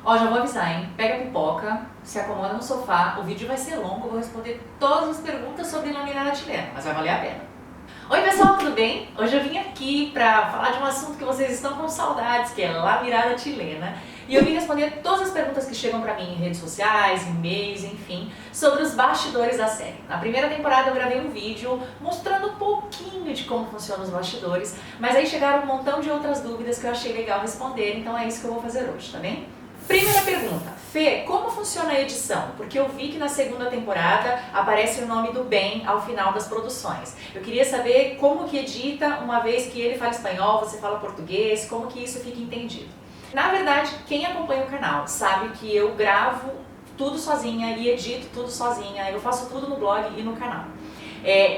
Ó, já vou avisar, hein? Pega a pipoca, se acomoda no sofá, o vídeo vai ser longo, eu vou responder todas as perguntas sobre laminada chilena, mas vai valer a pena. Oi pessoal, tudo bem? Hoje eu vim aqui pra falar de um assunto que vocês estão com saudades, que é laminada chilena. E eu vim responder todas as perguntas que chegam pra mim em redes sociais, e-mails, enfim, sobre os bastidores da série. Na primeira temporada eu gravei um vídeo mostrando um pouquinho de como funcionam os bastidores, mas aí chegaram um montão de outras dúvidas que eu achei legal responder, então é isso que eu vou fazer hoje, tá bem? Primeira pergunta, Fê, como funciona a edição? Porque eu vi que na segunda temporada aparece o nome do Ben ao final das produções. Eu queria saber como que edita, uma vez que ele fala espanhol, você fala português, como que isso fica entendido. Na verdade, quem acompanha o canal sabe que eu gravo tudo sozinha e edito tudo sozinha, eu faço tudo no blog e no canal.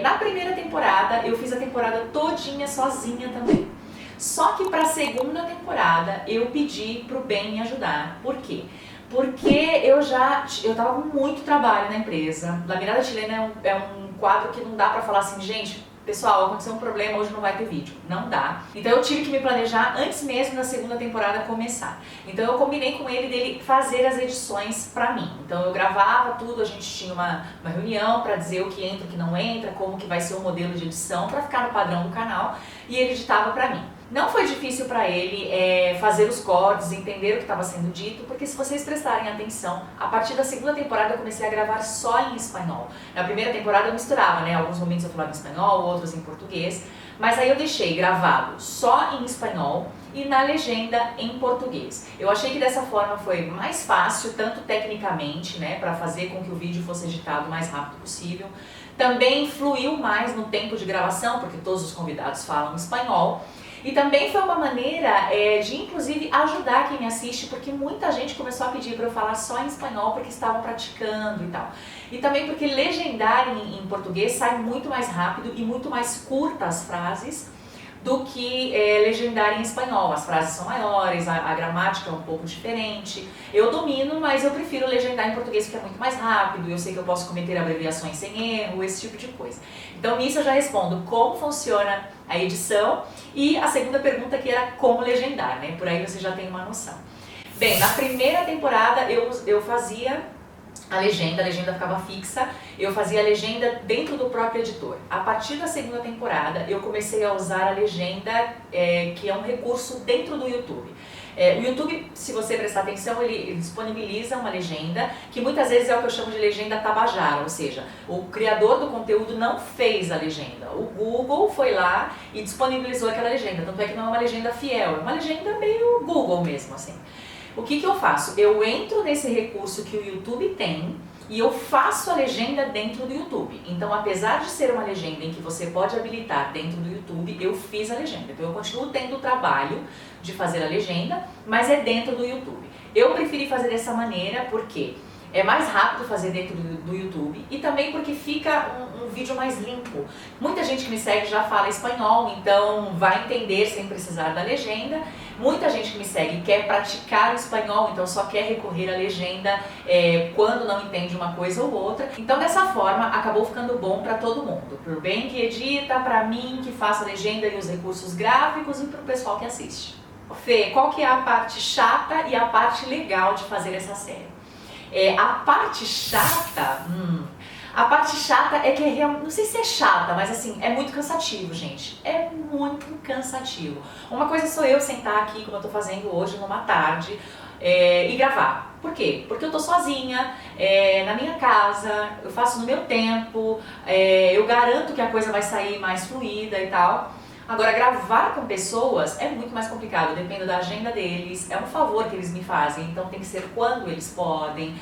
Na primeira temporada, eu fiz a temporada todinha sozinha também. Só que para a segunda temporada eu pedi pro Ben me ajudar. Por quê? Porque eu tava com muito trabalho na empresa. Laminada Chilena é um quadro que não dá pra falar assim, gente, pessoal, aconteceu um problema, hoje não vai ter vídeo. Não dá. Então eu tive que me planejar antes mesmo da segunda temporada começar. Então eu combinei com ele dele fazer as edições pra mim. Então eu gravava tudo, a gente tinha uma reunião pra dizer o que entra, o que não entra, como que vai ser o modelo de edição, pra ficar no padrão do canal, e ele editava pra mim. Não foi difícil para ele fazer os cortes, entender o que estava sendo dito, porque se vocês prestarem atenção, a partir da segunda temporada eu comecei a gravar só em espanhol. Na primeira temporada eu misturava, né? Alguns momentos eu falava em espanhol, outros em português, mas aí eu deixei gravado só em espanhol e na legenda em português. Eu achei que dessa forma foi mais fácil, tanto tecnicamente, né, para fazer com que o vídeo fosse editado o mais rápido possível. Também fluiu mais no tempo de gravação, porque todos os convidados falam espanhol. E também foi uma maneira de, inclusive, ajudar quem me assiste, porque muita gente começou a pedir para eu falar só em espanhol porque estavam praticando e tal. E também porque legendar em português sai muito mais rápido e muito mais curtas as frases do que legendar em espanhol. As frases são maiores, a gramática é um pouco diferente. Eu domino, mas eu prefiro legendar em português porque é muito mais rápido, eu sei que eu posso cometer abreviações sem erro, esse tipo de coisa. Então nisso eu já respondo como funciona a edição e a segunda pergunta que era como legendar, né? Por aí você já tem uma noção. Bem, na primeira temporada eu fazia a legenda ficava fixa, eu fazia a legenda dentro do próprio editor. A partir da segunda temporada eu comecei a usar a legenda, que é um recurso dentro do YouTube. O YouTube, se você prestar atenção, ele disponibiliza uma legenda, que muitas vezes é o que eu chamo de legenda tabajara, ou seja, o criador do conteúdo não fez a legenda. O Google foi lá e disponibilizou aquela legenda, tanto é que não é uma legenda fiel, é uma legenda meio Google mesmo, assim. O que eu faço? Eu entro nesse recurso que o YouTube tem e eu faço a legenda dentro do YouTube. Então, apesar de ser uma legenda em que você pode habilitar dentro do YouTube, eu fiz a legenda. Então, eu continuo tendo o trabalho de fazer a legenda, mas é dentro do YouTube. Eu preferi fazer dessa maneira porque é mais rápido fazer dentro do YouTube e também porque fica um vídeo mais limpo. Muita gente que me segue já fala espanhol, então vai entender sem precisar da legenda. Muita gente que me segue quer praticar o espanhol, então só quer recorrer à legenda quando não entende uma coisa ou outra. Então dessa forma acabou ficando bom para todo mundo. Pro Ben que edita, para mim que faço a legenda e os recursos gráficos e pro pessoal que assiste. Fê, qual que é a parte chata e a parte legal de fazer essa série? A parte chata é que não sei se é chata, mas assim, é muito cansativo, gente. É muito cansativo. Uma coisa sou eu sentar aqui, como eu tô fazendo hoje, numa tarde, e gravar. Por quê? Porque eu tô sozinha, na minha casa, eu faço no meu tempo, eu garanto que a coisa vai sair mais fluida e tal. Agora, gravar com pessoas é muito mais complicado, depende da agenda deles, é um favor que eles me fazem, então tem que ser quando eles podem.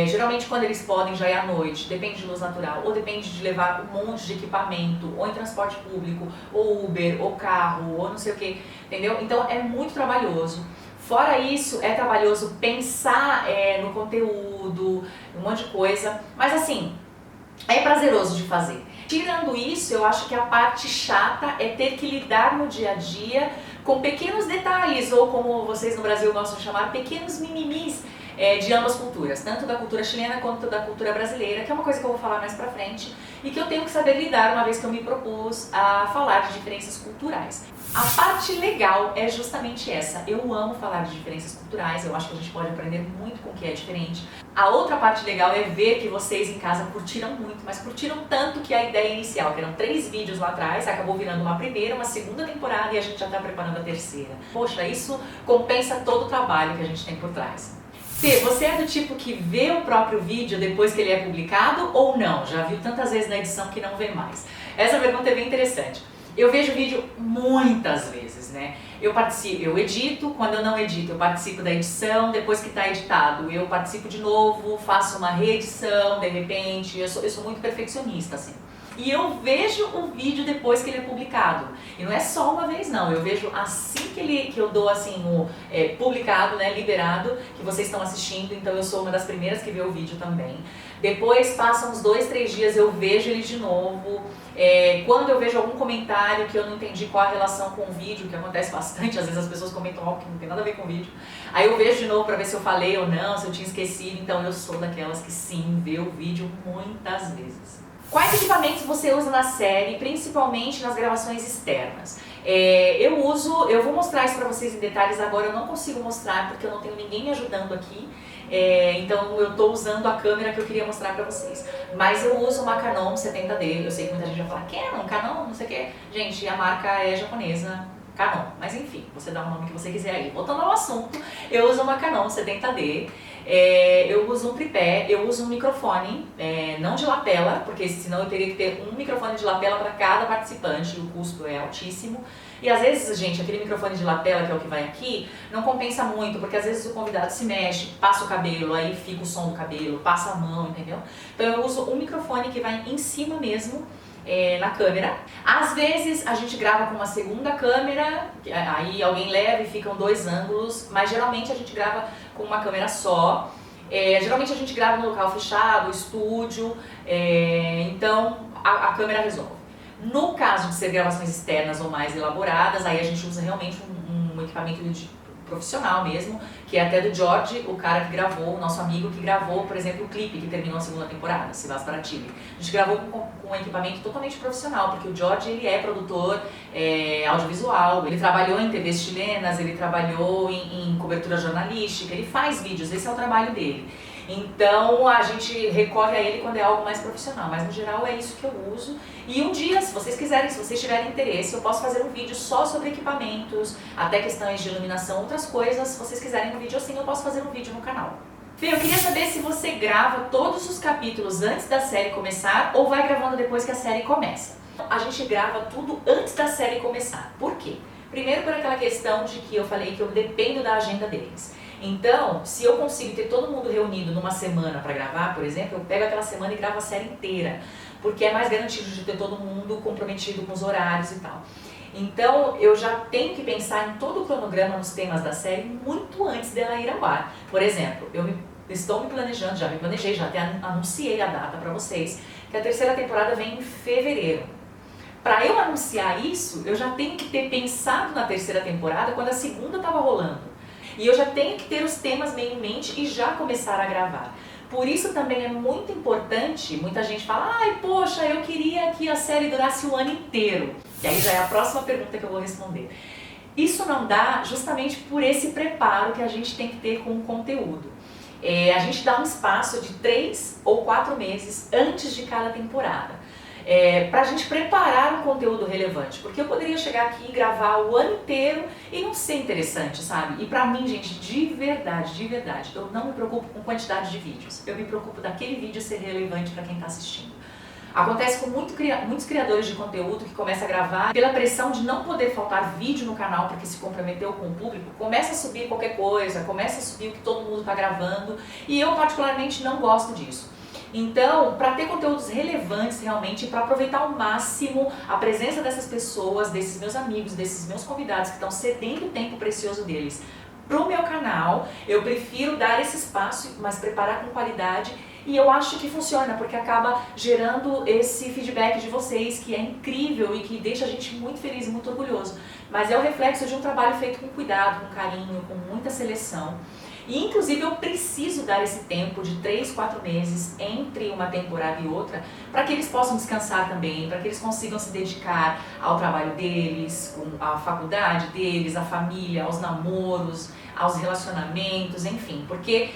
Geralmente quando eles podem já é à noite, depende de luz natural, ou depende de levar um monte de equipamento, ou em transporte público, ou Uber, ou carro, ou não sei o que, entendeu? Então é muito trabalhoso. Fora isso, é trabalhoso pensar no conteúdo, um monte de coisa, mas assim, é prazeroso de fazer. Tirando isso, eu acho que a parte chata é ter que lidar no dia a dia com pequenos detalhes, ou como vocês no Brasil gostam de chamar, pequenos mimimis, de ambas culturas, tanto da cultura chilena quanto da cultura brasileira, que é uma coisa que eu vou falar mais pra frente e que eu tenho que saber lidar uma vez que eu me propus a falar de diferenças culturais. A parte legal é justamente essa. Eu amo falar de diferenças culturais, eu acho que a gente pode aprender muito com o que é diferente. A outra parte legal é ver que vocês em casa curtiram muito, mas curtiram tanto que a ideia inicial, que eram 3 vídeos lá atrás, acabou virando uma primeira, uma segunda temporada e a gente já está preparando a terceira. Poxa, isso compensa todo o trabalho que a gente tem por trás. Fê, você é do tipo que vê o próprio vídeo depois que ele é publicado ou não? Já viu tantas vezes na edição que não vê mais? Essa pergunta é bem interessante. Eu vejo vídeo muitas vezes, né? Eu edito, quando eu não edito, eu participo da edição, depois que está editado, eu participo de novo, faço uma reedição, de repente, eu sou muito perfeccionista, assim. E eu vejo o vídeo depois que ele é publicado. E não é só uma vez não, eu vejo assim que eu dou assim o publicado, né, liberado, que vocês estão assistindo, então eu sou uma das primeiras que vê o vídeo também. Depois passam uns 2, 3 dias, eu vejo ele de novo. Quando eu vejo algum comentário que eu não entendi qual a relação com o vídeo, que acontece bastante, às vezes as pessoas comentam algo que não tem nada a ver com o vídeo, aí eu vejo de novo para ver se eu falei ou não, se eu tinha esquecido, então eu sou daquelas que sim, vê o vídeo muitas vezes. Quais equipamentos você usa na série, principalmente nas gravações externas? Eu vou mostrar isso para vocês em detalhes agora, eu não consigo mostrar porque eu não tenho ninguém me ajudando aqui, então eu estou usando a câmera que eu queria mostrar para vocês. Mas eu uso uma Canon 70D, eu sei que muita gente vai falar, Canon, não sei o que. Gente, a marca é japonesa, Canon, mas enfim, você dá o nome que você quiser aí. Voltando ao assunto, eu uso uma Canon 70D, eu uso um tripé, eu uso um microfone, não de lapela, porque senão eu teria que ter um microfone de lapela para cada participante, o custo é altíssimo. E às vezes, gente, aquele microfone de lapela, que é o que vai aqui, não compensa muito, porque às vezes o convidado se mexe, passa o cabelo, aí fica o som do cabelo, passa a mão, entendeu? Então eu uso um microfone que vai em cima mesmo, na câmera. Às vezes a gente grava com uma segunda câmera, aí alguém leva e ficam 2 ângulos, mas geralmente a gente grava com uma câmera só. Geralmente a gente grava no local fechado, estúdio, então a câmera resolve. No caso de ser gravações externas ou mais elaboradas, aí a gente usa realmente um equipamento profissional mesmo, que é até do George, o cara que gravou, o nosso amigo que gravou, por exemplo, o clipe que terminou a segunda temporada, Se Vas para Chile. A gente gravou com um equipamento totalmente profissional, porque o George, ele é produtor audiovisual, ele trabalhou em TVs chilenas, ele trabalhou em cobertura jornalística, ele faz vídeos, esse é o trabalho dele. Então a gente recorre a ele quando é algo mais profissional, mas no geral é isso que eu uso. E um dia, se vocês quiserem, se vocês tiverem interesse, eu posso fazer um vídeo só sobre equipamentos, até questões de iluminação, outras coisas. Se vocês quiserem um vídeo assim, eu posso fazer um vídeo no canal. Fê, eu queria saber se você grava todos os capítulos antes da série começar ou vai gravando depois que a série começa. A gente grava tudo antes da série começar. Por quê? Primeiro por aquela questão de que eu falei que eu dependo da agenda deles. Então, se eu consigo ter todo mundo reunido numa semana para gravar, por exemplo, eu pego aquela semana e gravo a série inteira, porque é mais garantido de ter todo mundo comprometido com os horários e tal. Então, eu já tenho que pensar em todo o cronograma nos temas da série muito antes dela ir ao ar. Por exemplo, estou me planejando, já me planejei, já até anunciei a data para vocês, que a terceira temporada vem em fevereiro. Para eu anunciar isso, eu já tenho que ter pensado na terceira temporada quando a segunda estava rolando. E eu já tenho que ter os temas meio em mente e já começar a gravar. Por isso também é muito importante, muita gente fala, ai, poxa, eu queria que a série durasse o ano inteiro. E aí já é a próxima pergunta que eu vou responder. Isso não dá justamente por esse preparo que a gente tem que ter com o conteúdo. A gente dá um espaço de 3 ou 4 meses antes de cada temporada. Pra gente preparar um conteúdo relevante, porque eu poderia chegar aqui e gravar o ano inteiro e não ser interessante, sabe? E pra mim, gente, de verdade, eu não me preocupo com quantidade de vídeos, eu me preocupo daquele vídeo ser relevante pra quem tá assistindo. Acontece com muitos criadores de conteúdo que começam a gravar, pela pressão de não poder faltar vídeo no canal porque se comprometeu com o público, começa a subir qualquer coisa, começa a subir o que todo mundo tá gravando, e eu particularmente não gosto disso. Então, para ter conteúdos relevantes realmente, para aproveitar ao máximo a presença dessas pessoas, desses meus amigos, desses meus convidados que estão cedendo o tempo precioso deles pro meu canal, eu prefiro dar esse espaço, mas preparar com qualidade, e eu acho que funciona, porque acaba gerando esse feedback de vocês, que é incrível e que deixa a gente muito feliz e muito orgulhoso. Mas é o reflexo de um trabalho feito com cuidado, com carinho, com muita seleção. E inclusive eu preciso dar esse tempo de 3, 4 meses entre uma temporada e outra para que eles possam descansar também, para que eles consigam se dedicar ao trabalho deles, à faculdade deles, à família, aos namoros, aos relacionamentos, enfim, porque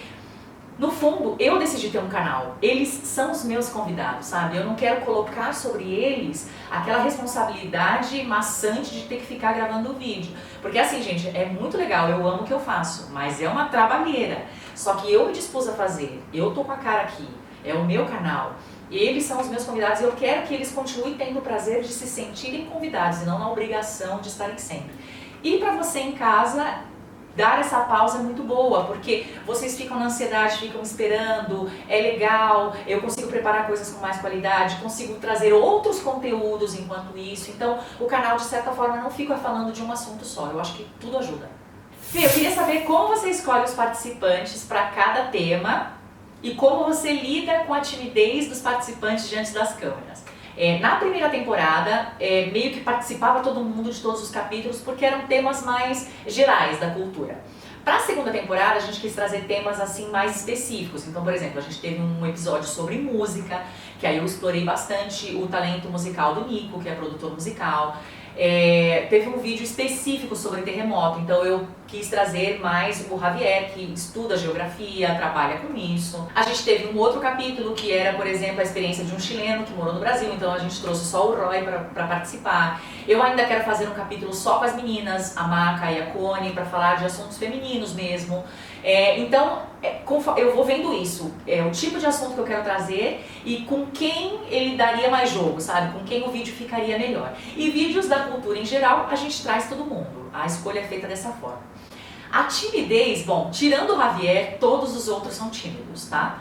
no fundo, eu decidi ter um canal, eles são os meus convidados, sabe? Eu não quero colocar sobre eles aquela responsabilidade maçante de ter que ficar gravando o vídeo. Porque assim, gente, é muito legal, eu amo o que eu faço, mas é uma trabalheira. Só que eu me dispus a fazer, eu tô com a cara aqui, é o meu canal. Eles são os meus convidados e eu quero que eles continuem tendo o prazer de se sentirem convidados e não na obrigação de estarem sempre. E para você em casa, dar essa pausa é muito boa, porque vocês ficam na ansiedade, ficam esperando, é legal, eu consigo preparar coisas com mais qualidade, consigo trazer outros conteúdos enquanto isso, então o canal de certa forma não fica falando de um assunto só, eu acho que tudo ajuda. Fê, eu queria saber como você escolhe os participantes para cada tema e como você lida com a timidez dos participantes diante das câmeras. Na primeira temporada, meio que participava todo mundo de todos os capítulos porque eram temas mais gerais da cultura. Para a segunda temporada, a gente quis trazer temas assim mais específicos. Então, por exemplo, a gente teve um episódio sobre música, que aí eu explorei bastante o talento musical do Nico, que é produtor musical. Teve um vídeo específico sobre terremoto, então eu quis trazer mais o Javier, que estuda geografia, trabalha com isso. A gente teve um outro capítulo que era, por exemplo, a experiência de um chileno que morou no Brasil, então a gente trouxe só o Roy para participar. Eu ainda quero fazer um capítulo só com as meninas, a Maca e a Cone, para falar de assuntos femininos mesmo. Então, eu vou vendo isso, o tipo de assunto que eu quero trazer e com quem ele daria mais jogo, sabe? Com quem o vídeo ficaria melhor. E vídeos da cultura em geral, a gente traz todo mundo. A escolha é feita dessa forma. A timidez, bom, tirando o Javier, todos os outros são tímidos, tá?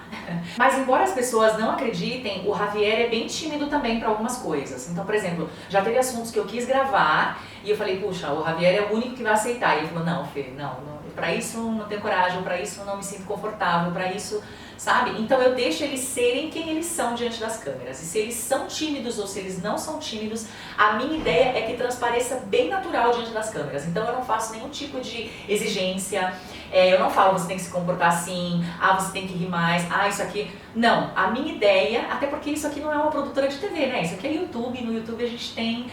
Mas embora as pessoas não acreditem, o Javier é bem tímido também para algumas coisas. Então, por exemplo, já teve assuntos que eu quis gravar e eu falei, puxa, o Javier é o único que vai aceitar. E ele falou, não, Fê, não, pra isso não tenho coragem, pra isso não me sinto confortável, pra isso, sabe? Então eu deixo eles serem quem eles são diante das câmeras. E se eles são tímidos ou se eles não são tímidos, a minha ideia é que transpareça bem natural diante das câmeras. Então eu não faço nenhum tipo de exigência, eu não falo você tem que se comportar assim, você tem que rir mais, isso aqui... Não, a minha ideia, até porque isso aqui não é uma produtora de TV, né? Isso aqui é YouTube, no YouTube a gente tem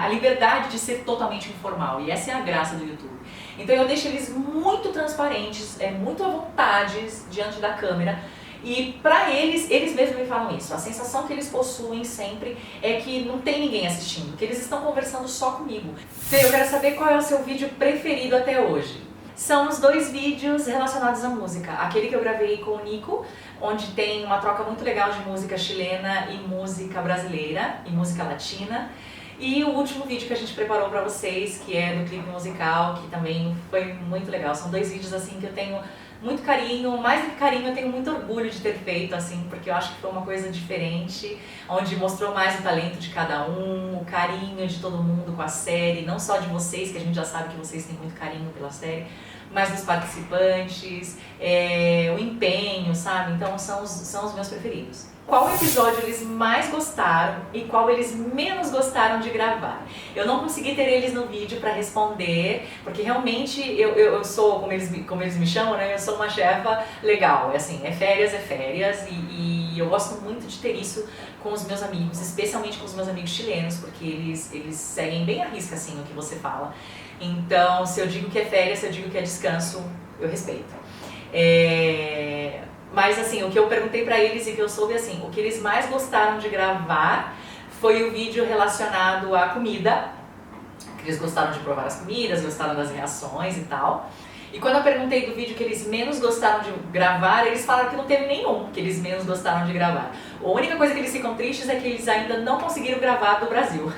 a liberdade de ser totalmente informal e essa é a graça do YouTube. Então eu deixo eles muito transparentes, muito à vontade diante da câmera e pra eles mesmos me falam isso. A sensação que eles possuem sempre é que não tem ninguém assistindo, que eles estão conversando só comigo. Fê, eu quero saber qual é o seu vídeo preferido até hoje. São os 2 vídeos relacionados à música. Aquele que eu gravei com o Nico, onde tem uma troca muito legal de música chilena e música brasileira e música latina. E o último vídeo que a gente preparou pra vocês, que é do clipe musical, que também foi muito legal. São 2 vídeos assim que eu tenho muito carinho, mais do que carinho, eu tenho muito orgulho de ter feito, assim, porque eu acho que foi uma coisa diferente, onde mostrou mais o talento de cada um, o carinho de todo mundo com a série, não só de vocês, que a gente já sabe que vocês têm muito carinho pela série, mas dos participantes, o empenho, sabe? Então são os meus preferidos. Qual episódio eles mais gostaram e qual eles menos gostaram de gravar? Eu não consegui ter eles no vídeo para responder, porque realmente eu sou, como eles me chamam, né? Eu sou uma chefa legal, assim, é férias e eu gosto muito de ter isso com os meus amigos, especialmente com os meus amigos chilenos, porque eles seguem bem à risca, assim, o que você fala. Então, se eu digo que é férias, se eu digo que é descanso, eu respeito. Mas assim, o que eu perguntei pra eles e que eu soube assim, o que eles mais gostaram de gravar foi o vídeo relacionado à comida, que eles gostaram de provar as comidas, gostaram das reações e tal. E quando eu perguntei do vídeo que eles menos gostaram de gravar, eles falaram que não teve nenhum que eles menos gostaram de gravar. A única coisa que eles ficam tristes é que eles ainda não conseguiram gravar do Brasil.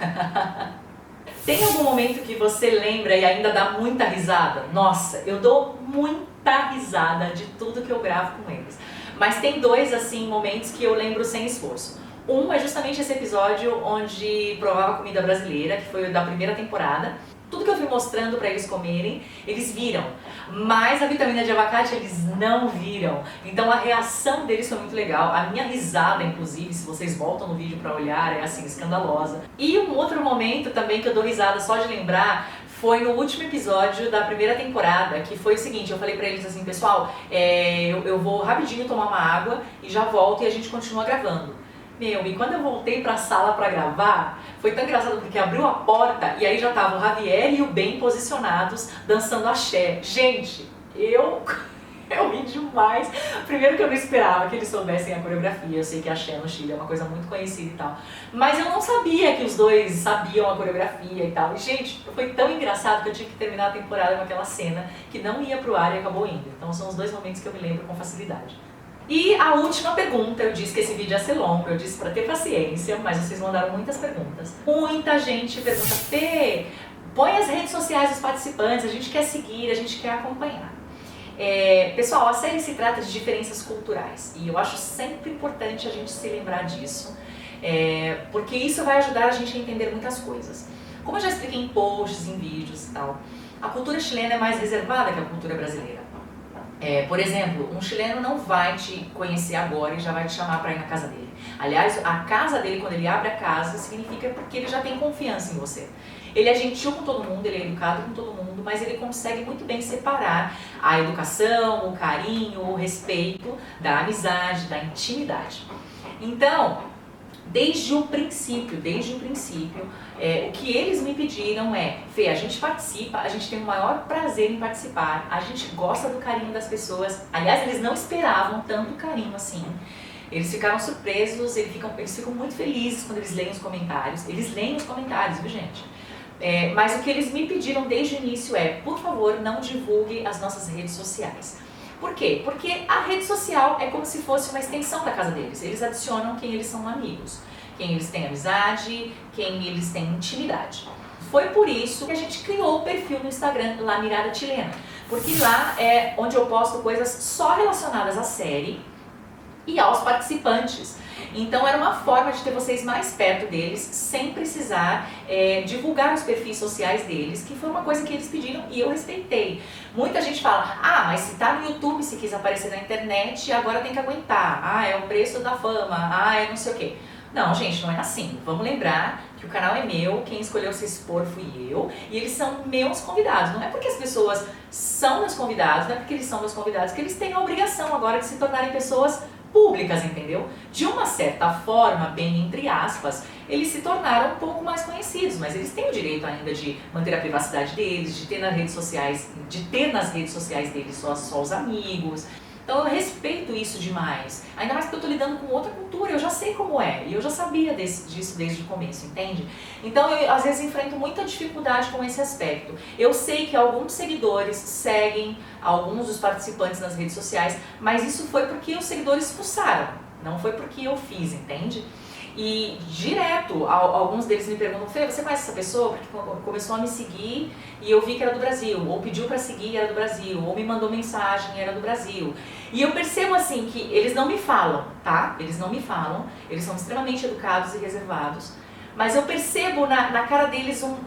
Tem algum momento que você lembra e ainda dá muita risada? Nossa, eu dou muita risada de tudo que eu gravo com eles. Mas tem 2, assim, momentos que eu lembro sem esforço. Um é justamente esse episódio onde provava comida brasileira, que foi o da primeira temporada. Tudo que eu fui mostrando pra eles comerem, eles viram. Mas a vitamina de abacate eles não viram. Então a reação deles foi muito legal. A minha risada, inclusive, se vocês voltam no vídeo pra olhar, é assim, escandalosa. E um outro momento também que eu dou risada só de lembrar foi no último episódio da primeira temporada, que foi o seguinte, eu falei pra eles assim, pessoal, eu vou rapidinho tomar uma água e já volto e a gente continua gravando. Meu, e quando eu voltei pra sala pra gravar, foi tão engraçado porque abriu a porta e aí já estavam o Javier e o Ben posicionados, dançando axé. Gente, eu ri demais. Primeiro que eu não esperava que eles soubessem a coreografia, eu sei que axé no Chile é uma coisa muito conhecida e tal, mas eu não sabia que os dois sabiam a coreografia e tal. E, gente, foi tão engraçado que eu tive que terminar a temporada com aquela cena que não ia pro ar e acabou indo. Então são os dois momentos que eu me lembro com facilidade. E a última pergunta, eu disse que esse vídeo ia ser longo, eu disse pra ter paciência, mas vocês mandaram muitas perguntas. Muita gente pergunta, Fê, põe as redes sociais dos participantes, a gente quer seguir, a gente quer acompanhar. Pessoal, a série se trata de diferenças culturais e eu acho sempre importante a gente se lembrar disso, porque isso vai ajudar a gente a entender muitas coisas. Como eu já expliquei em posts, em vídeos e tal, a cultura chilena é mais reservada que a cultura brasileira. Por exemplo, um chileno não vai te conhecer agora e já vai te chamar para ir na casa dele. Aliás, a casa dele, quando ele abre a casa, significa porque ele já tem confiança em você. Ele é gentil com todo mundo, ele é educado com todo mundo, mas ele consegue muito bem separar a educação, o carinho, o respeito da amizade, da intimidade. Então, desde o princípio, o que eles me pediram Fê, a gente participa, a gente tem o maior prazer em participar, a gente gosta do carinho das pessoas. Aliás, eles não esperavam tanto carinho assim. Eles ficaram surpresos, eles ficam muito felizes quando eles leem os comentários. Eles leem os comentários, viu, gente? Mas o que eles me pediram desde o início por favor, não divulgue as nossas redes sociais. Por quê? Porque a rede social é como se fosse uma extensão da casa deles. Eles adicionam quem eles são amigos, quem eles têm amizade, quem eles têm intimidade. Foi por isso que a gente criou o perfil no Instagram, La Mirada Chilena. Porque lá é onde eu posto coisas só relacionadas à série e aos participantes. Então era uma forma de ter vocês mais perto deles, sem precisar divulgar os perfis sociais deles, que foi uma coisa que eles pediram e eu respeitei. Muita gente fala, mas se tá no YouTube, se quis aparecer na internet, agora tem que aguentar. É o preço da fama, é não sei o quê. Não, gente, não é assim. Vamos lembrar que o canal é meu, quem escolheu se expor fui eu, e eles são meus convidados. Não é porque as pessoas são meus convidados, não é porque eles são meus convidados, que eles têm a obrigação agora de se tornarem pessoas públicas, entendeu? De uma certa forma, bem entre aspas, eles se tornaram um pouco mais conhecidos, mas eles têm o direito ainda de manter a privacidade deles, de ter nas redes sociais deles só os amigos. Então eu respeito isso demais, ainda mais porque eu tô lidando com outra cultura, eu já sei como é, e eu já sabia disso desde o começo, entende? Então eu às vezes enfrento muita dificuldade com esse aspecto. Eu sei que alguns seguidores seguem alguns dos participantes nas redes sociais, mas isso foi porque os seguidores fuçaram, não foi porque eu fiz, entende? E direto, alguns deles me perguntam, Fê, você conhece essa pessoa? Porque começou a me seguir e eu vi que era do Brasil, ou pediu pra seguir e era do Brasil, ou me mandou mensagem e era do Brasil. E eu percebo assim que eles não me falam, tá? Eles não me falam, eles são extremamente educados e reservados, mas eu percebo na cara deles um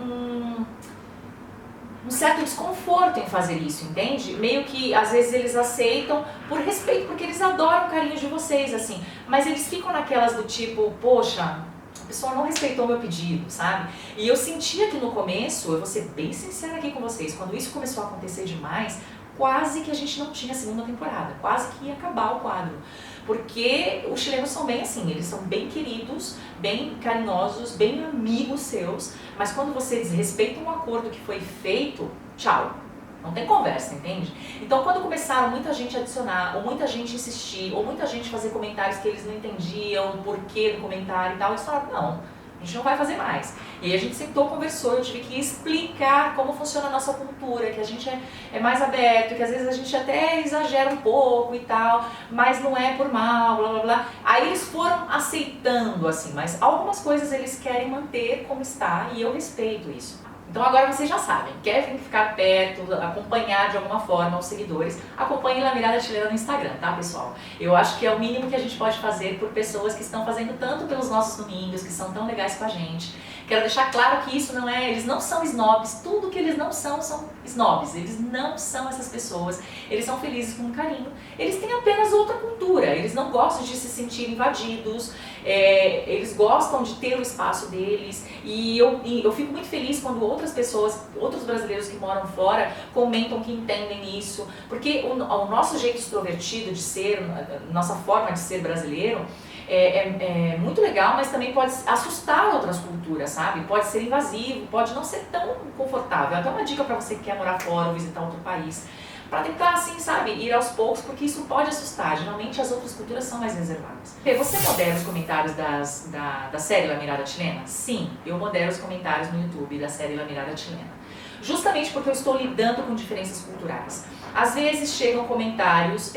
certo desconforto em fazer isso, entende? Meio que às vezes eles aceitam por respeito, porque eles adoram o carinho de vocês, assim, mas eles ficam naquelas do tipo, poxa, a pessoa não respeitou meu pedido, sabe? E eu sentia que no começo, eu vou ser bem sincera aqui com vocês, quando isso começou a acontecer demais, quase que a gente não tinha segunda temporada, quase que ia acabar o quadro. Porque os chilenos são bem assim, eles são bem queridos, bem carinhosos, bem amigos seus, mas quando você desrespeita um acordo que foi feito, tchau. Não tem conversa, entende? Então quando começaram muita gente a adicionar, ou muita gente insistir, ou muita gente fazer comentários que eles não entendiam, o porquê do comentário e tal, eles falaram, não, a gente não vai fazer mais. E aí a gente sentou, conversou, eu tive que explicar como funciona a nossa cultura, que a gente é mais aberto, que às vezes a gente até exagera um pouco e tal, mas não é por mal, blá blá blá. Aí eles foram aceitando assim, mas algumas coisas eles querem manter como está e eu respeito isso. Então agora vocês já sabem, querem ficar perto, acompanhar de alguma forma os seguidores, acompanhem La Mirada Chilena no Instagram, tá pessoal? Eu acho que é o mínimo que a gente pode fazer por pessoas que estão fazendo tanto pelos nossos domingos, que são tão legais com a gente. Quero deixar claro que isso não é, eles não são snobs, tudo que eles não são snobs, eles não são essas pessoas, eles são felizes com um carinho, eles têm apenas outra cultura, eles não gostam de se sentir invadidos, eles gostam de ter o espaço deles, e eu fico muito feliz quando outras pessoas, outros brasileiros que moram fora, comentam que entendem isso, porque o nosso jeito extrovertido de ser, nossa forma de ser brasileiro, é muito legal, mas também pode assustar outras culturas, sabe? Pode ser invasivo, pode não ser tão confortável. Até uma dica para você que quer morar fora ou visitar outro país, para tentar, assim, sabe, ir aos poucos, porque isso pode assustar. Geralmente as outras culturas são mais reservadas. Você modera os comentários da série La Mirada Chilena? Sim, eu modero os comentários no YouTube da série La Mirada Chilena. Justamente porque eu estou lidando com diferenças culturais. Às vezes chegam comentários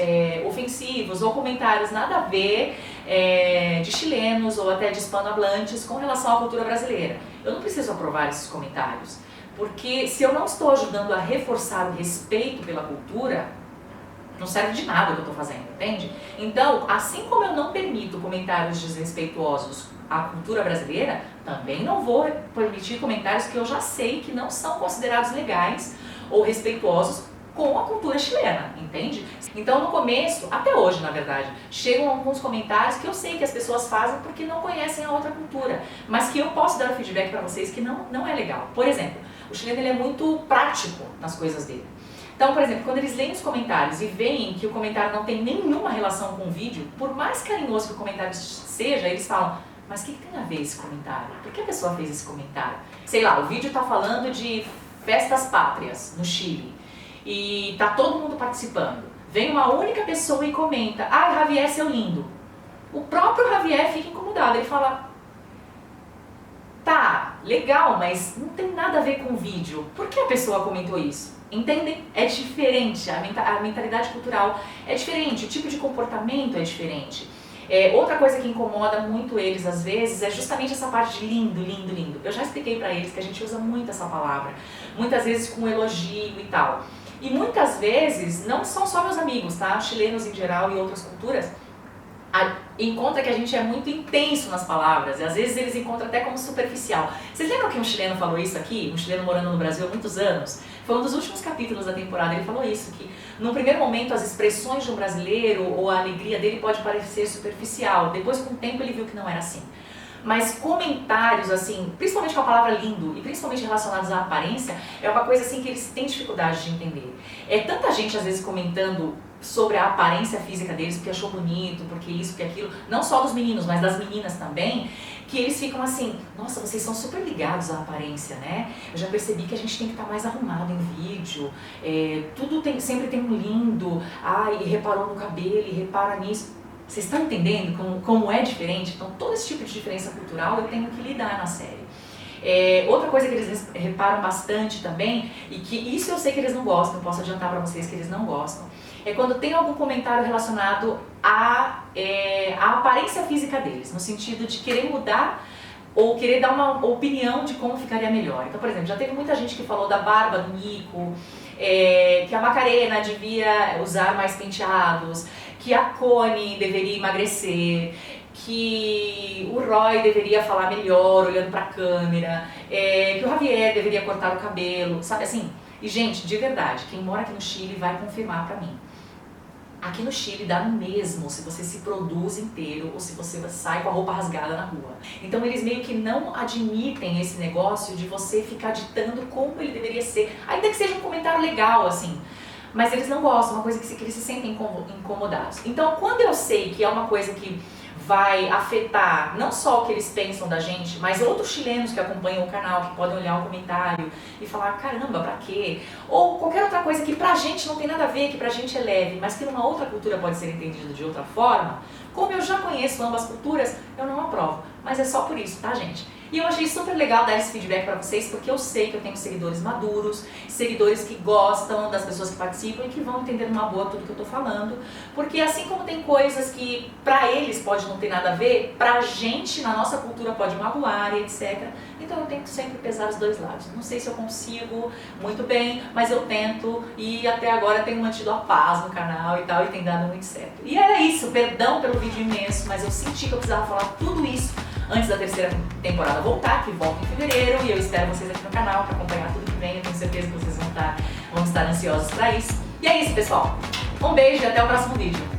ofensivos ou comentários nada a ver de chilenos ou até de hispanohablantes com relação à cultura brasileira. Eu não preciso aprovar esses comentários, porque se eu não estou ajudando a reforçar o respeito pela cultura, não serve de nada o que eu estou fazendo, entende? Então, assim como eu não permito comentários desrespeituosos à cultura brasileira, também não vou permitir comentários que eu já sei que não são considerados legais ou respeituosos com a cultura chilena, entende? Então, no começo, até hoje, na verdade, chegam alguns comentários que eu sei que as pessoas fazem porque não conhecem a outra cultura, mas que eu posso dar o feedback para vocês que não é legal. Por exemplo, o chileno ele é muito prático nas coisas dele. Então, por exemplo, quando eles leem os comentários e veem que o comentário não tem nenhuma relação com o vídeo, por mais carinhoso que o comentário seja, eles falam: mas o que tem a ver esse comentário? Por que a pessoa fez esse comentário? Sei lá, o vídeo está falando de festas pátrias no Chile e tá todo mundo participando. Vem uma única pessoa e comenta: ai, Javier, seu lindo. O próprio Javier fica incomodado, ele fala: tá, legal, mas não tem nada a ver com o vídeo. Por que a pessoa comentou isso? Entendem? É diferente, a mentalidade cultural é diferente, o tipo de comportamento é diferente. Outra coisa que incomoda muito eles às vezes é justamente essa parte de lindo, lindo, lindo. Eu já expliquei pra eles que a gente usa muito essa palavra, muitas vezes com elogio e tal. E muitas vezes, não são só meus amigos, tá? Chilenos em geral e outras culturas, encontra que a gente é muito intenso nas palavras, e às vezes eles encontram até como superficial. Vocês lembram que um chileno falou isso aqui? Um chileno morando no Brasil há muitos anos? Foi um dos últimos capítulos da temporada, ele falou isso, que num primeiro momento as expressões de um brasileiro ou a alegria dele pode parecer superficial, depois com o tempo ele viu que não era assim. Mas comentários assim, principalmente com a palavra lindo e principalmente relacionados à aparência, é uma coisa assim que eles têm dificuldade de entender. É tanta gente às vezes comentando sobre a aparência física deles, porque achou bonito, porque isso, porque aquilo, não só dos meninos, mas das meninas também, que eles ficam assim: nossa, vocês são super ligados à aparência, né? Eu já percebi que a gente tem que estar mais arrumado em vídeo, tudo sempre tem um lindo, e reparou no cabelo, e repara nisso. Vocês estão entendendo como é diferente? Então, todo esse tipo de diferença cultural eu tenho que lidar na série. Outra coisa que eles reparam bastante também, e que isso eu sei que eles não gostam, posso adiantar para vocês que eles não gostam, é quando tem algum comentário relacionado à aparência física deles, no sentido de querer mudar ou querer dar uma opinião de como ficaria melhor. Então, por exemplo, já teve muita gente que falou da barba do Nico, que a Macarena devia usar mais penteados, que a Connie deveria emagrecer, que o Roy deveria falar melhor olhando pra câmera, que o Javier deveria cortar o cabelo, sabe assim? E gente, de verdade, quem mora aqui no Chile vai confirmar pra mim. Aqui no Chile dá no mesmo se você se produz inteiro ou se você sai com a roupa rasgada na rua. Então eles meio que não admitem esse negócio de você ficar ditando como ele deveria ser, ainda que seja um comentário legal assim. Mas eles não gostam, uma coisa que eles se sentem incomodados. Então quando eu sei que é uma coisa que vai afetar não só o que eles pensam da gente, mas outros chilenos que acompanham o canal, que podem olhar o comentário e falar: caramba, pra quê? Ou qualquer outra coisa que pra gente não tem nada a ver, que pra gente é leve, mas que numa outra cultura pode ser entendido de outra forma, como eu já conheço ambas culturas, eu não aprovo. Mas é só por isso, tá, gente? E eu achei super legal dar esse feedback pra vocês, porque eu sei que eu tenho seguidores maduros, seguidores que gostam das pessoas que participam e que vão entender numa boa tudo que eu tô falando. Porque assim como tem coisas que pra eles pode não ter nada a ver, pra gente, na nossa cultura, pode magoar e etc. Então eu tento sempre pesar os dois lados. Não sei se eu consigo muito bem, mas eu tento, e até agora tenho mantido a paz no canal e tal, e tem dado muito certo. E era isso, perdão pelo vídeo imenso, mas eu senti que eu precisava falar tudo isso antes da terceira temporada voltar, que volta em fevereiro, e eu espero vocês aqui no canal para acompanhar tudo que vem. Eu tenho certeza que vocês vão estar Vamos estar ansiosos para isso. E é isso, pessoal. Um beijo e até o próximo vídeo.